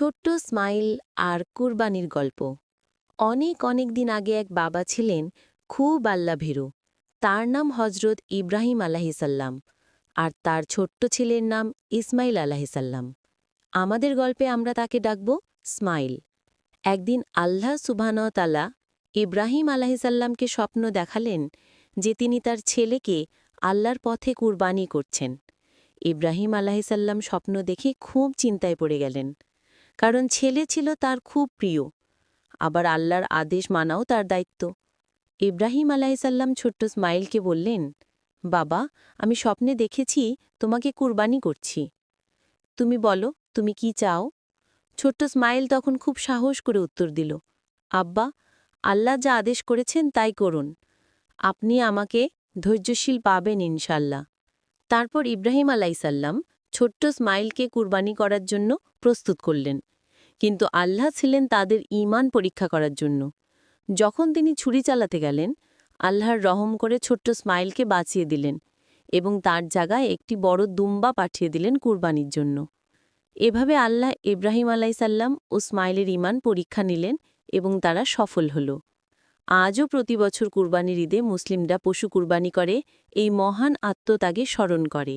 ছোট্ট স্মাইল আর কুরবানির গল্প। অনেক অনেক দিন আগে এক বাবা ছিলেন, খুব আল্লাভীরু। তার নাম হজরত ইব্রাহিম আলাহিসাল্লাম, আর তার ছোট্ট ছেলের নাম ইসমাইল আলাহিসাল্লাম। আমাদের গল্পে আমরা তাকে ডাকব স্মাইল। একদিন আল্লাহ সুবহানাহু ইব্রাহিম আলাহিসাল্লামকে স্বপ্ন দেখালেন যে তিনি তার ছেলেকে আল্লাহর পথে কুরবানি করছেন। ইব্রাহিম আলাহিসাল্লাম স্বপ্ন দেখে খুব চিন্তায় পড়ে গেলেন, কারণ ছেলে ছিল তার খুব প্রিয়, আবার আল্লাহর আদেশ মানাও তার দায়িত্ব। ইব্রাহিম আলাইসাল্লাম ছোট্ট স্মাইলকে বললেন, বাবা, আমি স্বপ্নে দেখেছি তোমাকে কুরবানি করছি। তুমি বলো, তুমি কি চাও? ছোট্ট স্মাইল তখন খুব সাহস করে উত্তর দিল, আব্বা, আল্লাহ যা আদেশ করেছেন তাই করুন। আপনি আমাকে ধৈর্যশীল পাবেন ইনশাল্লাহ। তারপর ইব্রাহিম আলাইসাল্লাম ছোট্ট স্মাইলকে কুরবানি করার জন্য প্রস্তুত করলেন। কিন্তু আল্লাহ ছিলেন তাদের ঈমান পরীক্ষা করার জন্য। যখন তিনি ছুরি চালাতে গেলেন, আল্লাহর রহম করে ছোট্ট স্মাইলকে বাঁচিয়ে দিলেন এবং তার জায়গায় একটি বড় দুম্বা পাঠিয়ে দিলেন কুরবানির জন্য। এভাবে আল্লাহ ইব্রাহিম আলাইসাল্লাম ও স্মাইলের ঈমান পরীক্ষা নিলেন এবং তারা সফল হল। আজও প্রতি বছর কুরবানির ঈদে মুসলিমরা পশু কুরবানি করে এই মহান আত্মত্যাগে স্মরণ করে।